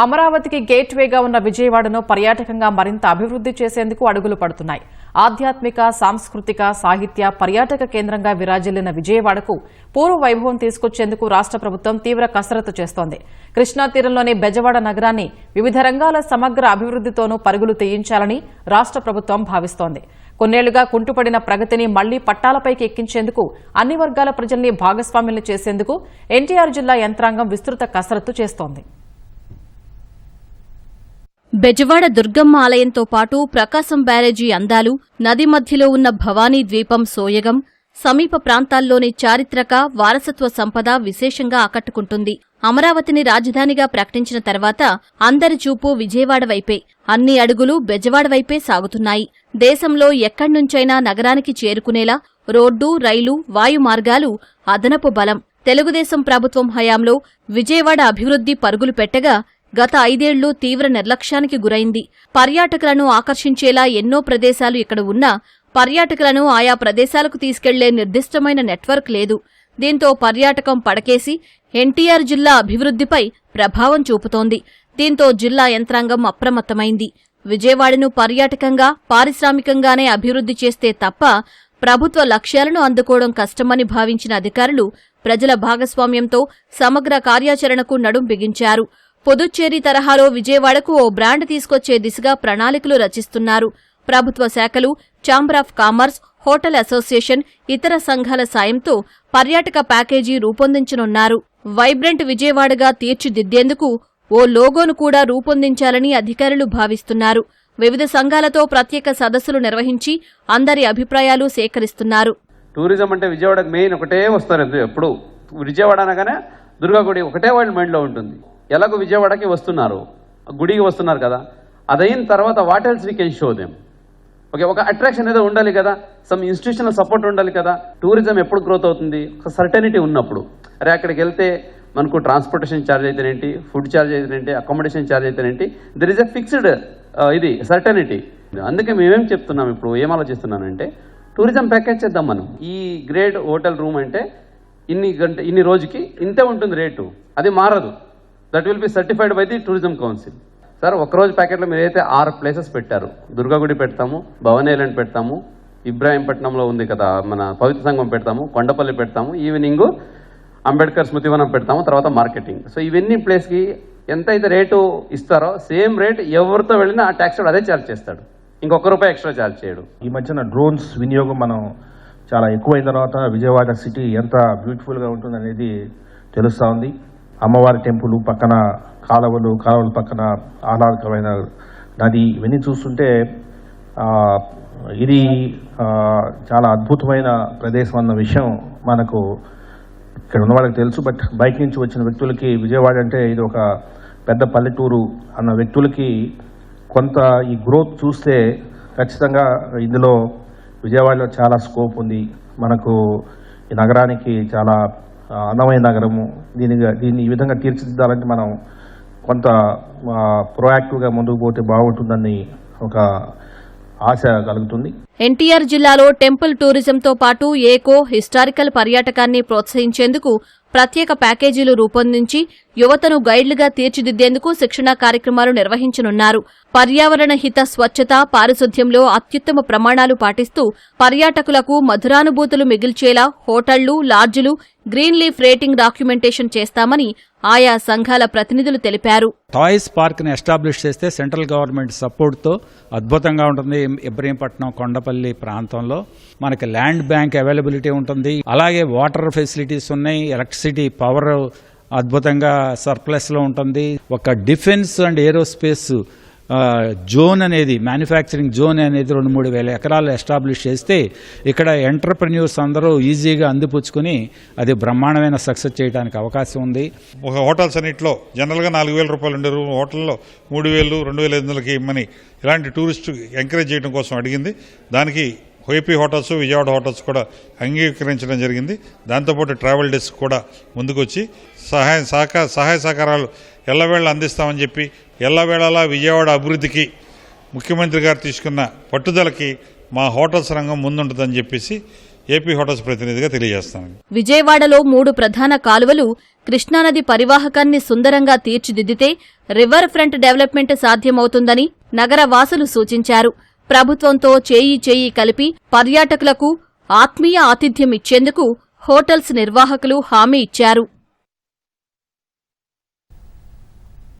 అమరావతికి గేట్వేగా ఉన్న విజయవాడను పర్యాటకంగా మరింత అభివృద్ది చేసేందుకు అడుగులు పడుతున్నాయి. ఆధ్యాత్మిక, సాంస్కృతిక, సాహిత్య, పర్యాటక కేంద్రంగా విరాజిల్లిన విజయవాడకు పూర్వ వైభవం తీసుకొచ్చేందుకు రాష్ట్ర ప్రభుత్వం తీవ్ర కసరత్తు చేస్తోంది. కృష్ణా తీరంలోని బెజవాడ నగరాన్ని వివిధ రంగాల సమగ్ర అభివృద్దితోనూ పరుగులు తీయించాలని రాష్ట్ర ప్రభుత్వం భావిస్తోంది. కొన్నేళ్లుగా కుంటుపడిన ప్రగతిని మళ్లీ పట్టాలపైకి ఎక్కించేందుకు అన్ని వర్గాల ప్రజల్ని భాగస్వామ్యులు చేసేందుకు ఎన్టీఆర్ జిల్లా యంత్రాంగం విస్తృత కసరత్తు చేస్తోంది. బెజవాడ దుర్గమ్మ ఆలయంతో పాటు ప్రకాశం బ్యారేజీ అందాలు, నది మధ్యలో ఉన్న భవానీ ద్వీపం సోయగం, సమీప ప్రాంతాల్లోని చారిత్రక, వారసత్వ సంపద విశేషంగా ఆకట్టుకుంటుంది. అమరావతిని రాజధానిగా ప్రకటించిన తర్వాత అందరి చూపు విజయవాడ వైపే, అన్ని అడుగులు బెజవాడ వైపే సాగుతున్నాయి. దేశంలో ఎక్కడ్నుంచైనా నగరానికి చేరుకునేలా రోడ్డు, రైలు, వాయు మార్గాలు అదనపు బలం. తెలుగుదేశం ప్రభుత్వం హయాంలో విజయవాడ అభివృద్ధి పరుగులు పెట్టగా గత 5 ఏళ్లు తీవ్ర నిర్లక్ష్యానికి గురైంది. పర్యాటకులను ఆకర్షించేలా ఎన్నో ప్రదేశాలు ఇక్కడ ఉన్నా పర్యాటకులను ఆయా ప్రదేశాలకు తీసుకెళ్లే నిర్దిష్టమైన నెట్వర్క్ లేదు. దీంతో పర్యాటకం పడకేసి ఎన్టీఆర్ జిల్లా అభివృద్ధిపై ప్రభావం చూపుతోంది. దీంతో జిల్లా యంత్రాంగం అప్రమత్తమైంది. విజయవాడను పర్యాటకంగా, పారిశ్రామికంగానే అభివృద్ధి చేస్తే తప్ప ప్రభుత్వ లక్ష్యాలను అందుకోవడం కష్టమని భావించిన అధికారులు ప్రజల భాగస్వామ్యంతో సమగ్ర కార్యాచరణకు నడుం బిగించారు. పుదుచ్చేరి తరహాలో విజయవాడకు ఓ బ్రాండ్ తీసుకొచ్చే దిశగా ప్రణాళికలు రచిస్తున్నారు. ప్రభుత్వ శాఖలు, chamber of commerce, hotel association, ఇతర సంఘాల సాయంతో పర్యాటక ప్యాకేజీ రూపొందించనున్నారు. వైబ్రెంట్ విజయవాడగా తీర్చిదిద్దేందుకు ఓ లోగోను కూడా రూపొందించాలని అధికారులు భావిస్తున్నారు. వివిధ సంఘాలతో ప్రత్యేక సదస్సులు నిర్వహించి అందరి అభిప్రాయాలు సేకరిస్తున్నారు. టూరిజం అంటే విజయవాడకు మెయిన్ ఒకటే వస్తారు. ఎప్పుడు విజయవాడ అనగానే దుర్గాగుడి ఒకటే వాళ్ళ మైండ్లో ఉంటుంది. ఎలాగో విజయవాడకి వస్తున్నారు, గుడికి వస్తున్నారు కదా, అదైన తర్వాత what else we can show them. Okay, ఒక అట్రాక్షన్ ఏదో ఉండాలి కదా, సమ్ ఇన్స్టిట్యూషనల్ సపోర్ట్ ఉండాలి కదా. టూరిజం ఎప్పుడు గ్రోత్ అవుతుంది? ఒక సర్టెనిటీ ఉన్నప్పుడు. అరే అక్కడికి వెళ్తే మనకు ట్రాన్స్పోర్టేషన్ ఛార్జ్ అయితేనేంటి, ఫుడ్ ఛార్జ్ అయితేనేంటి, అకామిడేషన్ ఛార్జ్ అయితేనేంటి, దర్ ఇస్ ఎ ఫిక్స్డ్ ఇది సర్టెనిటీ. అందుకే మేమేం చెప్తున్నాం, ఇప్పుడు ఏం ఆలోచిస్తున్నానంటే టూరిజం ప్యాకేజ్ చేద్దాం మనం. ఈ గ్రేడ్ హోటల్ రూమ్ అంటే ఇన్ని రోజుకి ఇంతే ఉంటుంది రేటు, అది మారదు. That will be certified by the tourism council. Sir ఒకరోజు ప్యాకెట్లో మీరు అయితే 6 ప్లేసెస్ పెట్టారు. దుర్గాగుడి పెడతాము, భవన్ ఐలాండ్ పెడతాము, ఇబ్రాహీంపట్నంలో ఉంది కదా మన పవిత్ర సంఘం పెడతాము, కొండపల్లి పెడతాము, ఈవినింగ్ అంబేద్కర్ స్మృతివనం పెడతాము, తర్వాత మార్కెటింగ్. సో ఇవన్నీ ప్లేస్కి ఎంత అయితే రేటు ఇస్తారో సేమ్ రేట్ ఎవరితో వెళ్ళినా ఆ ట్యాక్స్ అదే ఛార్జ్ చేస్తాడు, ఇంకొక రూపాయి ఎక్స్ట్రా ఛార్జ్ చేయడు. ఈ మధ్యన డ్రోన్స్ వినియోగం మనం చాలా ఎక్కువైన తర్వాత విజయవాడ సిటీ ఎంత బ్యూటిఫుల్గా ఉంటుందనేది తెలుస్తూ ఉంది. అమ్మవారి టెంపుల్ పక్కన కాలువల పక్కన ఆహ్లాదకరమైన నది, ఇవన్నీ చూస్తుంటే ఇది చాలా అద్భుతమైన ప్రదేశం అన్న విషయం మనకు ఇక్కడ ఉన్న వాళ్ళకి తెలుసు. బట్ బయట నుంచి వచ్చిన వ్యక్తులకి విజయవాడ అంటే ఇది ఒక పెద్ద పల్లెటూరు అన్న వ్యక్తులకి కొంత ఈ గ్రోత్ చూస్తే ఖచ్చితంగా ఇందులో విజయవాడలో చాలా స్కోప్ ఉంది. మనకు ఈ నగరానికి చాలా అందమైన నగరము, దీన్ని ఈ విధంగా తీర్చిదిద్దాలంటే మనం కొంత ప్రొయాక్టివ్గా ముందుకు పోతే బాగుంటుందని ఒక ఆశ కలుగుతుంది. ఎన్టీఆర్ జిల్లాలో టెంపుల్ టూరిజంతో పాటు ఏకో, హిస్టారికల్ పర్యాటకాన్ని ప్రోత్సహించేందుకు ప్రత్యేక ప్యాకేజీలు రూపొందించి యువతను గైడ్లుగా తీర్చిదిద్దేందుకు శిక్షణా కార్యక్రమాలు నిర్వహించనున్నారు. పర్యావరణ హిత స్వచ్ఛత, పారిశుధ్యంలో అత్యుత్తమ ప్రమాణాలు పాటిస్తూ పర్యాటకులకు మధురానుభూతులు మిగిల్చేలా హోటళ్లు, లాడ్జులు గ్రీన్ లీఫ్ రేటింగ్ డాక్యుమెంటేషన్ చేస్తామని ఆయా సంఘాల ప్రతినిధులు తెలిపారు. టాయ్స్ పార్క్ ని ఎస్టాబ్లిష్ చేస్తే సెంట్రల్ గవర్నమెంట్ సపోర్ట్ తో అద్భుతంగా ఉంటుంది. ఇబ్రహీంపట్నం, కొండపల్లి ప్రాంతంలో మనకి ల్యాండ్ బ్యాంక్ అవైలబిలిటీ ఉంటుంది. అలాగే వాటర్ ఫెసిలిటీస్ ఉన్నాయి, ఎలక్ట్రిసిటీ పవర్ అద్భుతంగా సర్ప్లస్ లో ఉంటుంది. ఒక డిఫెన్స్ అండ్ ఏరోస్పేస్ జోన్ అనేది, మ్యానుఫ్యాక్చరింగ్ జోన్ అనేది 2-3 వేల ఎకరాలు ఎస్టాబ్లిష్ చేస్తే ఇక్కడ ఎంటర్ప్రెన్యూర్స్ అందరూ ఈజీగా అందిపుచ్చుకుని అది బ్రహ్మాండమైన సక్సెస్ చేయడానికి అవకాశం ఉంది. ఒక హోటల్స్ అన్నింటిలో జనరల్గా 4,000 రూపాయలు ఉండే హోటల్లో 3,000, 2,500కి ఇమ్మని ఇలాంటి టూరిస్ట్ ఎంకరేజ్ చేయడం కోసం అడిగింది. దానికి ఏపీ హోటల్స్, విజయవాడ హోటల్స్ కూడా అంగీకరించడం జరిగింది. దాంతోపాటు ట్రావెల్ డెస్క్ కూడా ముందుకొచ్చి సహాయ సహకారాలు ఎల్లవేళ అందిస్తామని చెప్పి ఎల్లవేళలా విజయవాడ అభివృద్ధికి ముఖ్యమంత్రి గారు తీసుకున్న పట్టుదలకి మా హోటల్స్ రంగం ముందుంటుందని చెప్పేసి ఏపీ హోటల్స్ ప్రతినిధిగా తెలియజేస్తాను. విజయవాడలో 3 ప్రధాన కాలువలు కృష్ణానది పరివాహకాన్ని సుందరంగా తీర్చిదిద్దితే రివర్ ఫ్రంట్ డెవలప్మెంట్ సాధ్యమవుతుందని నగర వాసులు సూచించారు. ప్రభుత్వంతో చేయి కలిపి పర్యాటకులకు ఆత్మీయ ఆతిథ్యం ఇచ్చేందుకు హోటల్స్ నిర్వాహకులు హామీ ఇచ్చారు.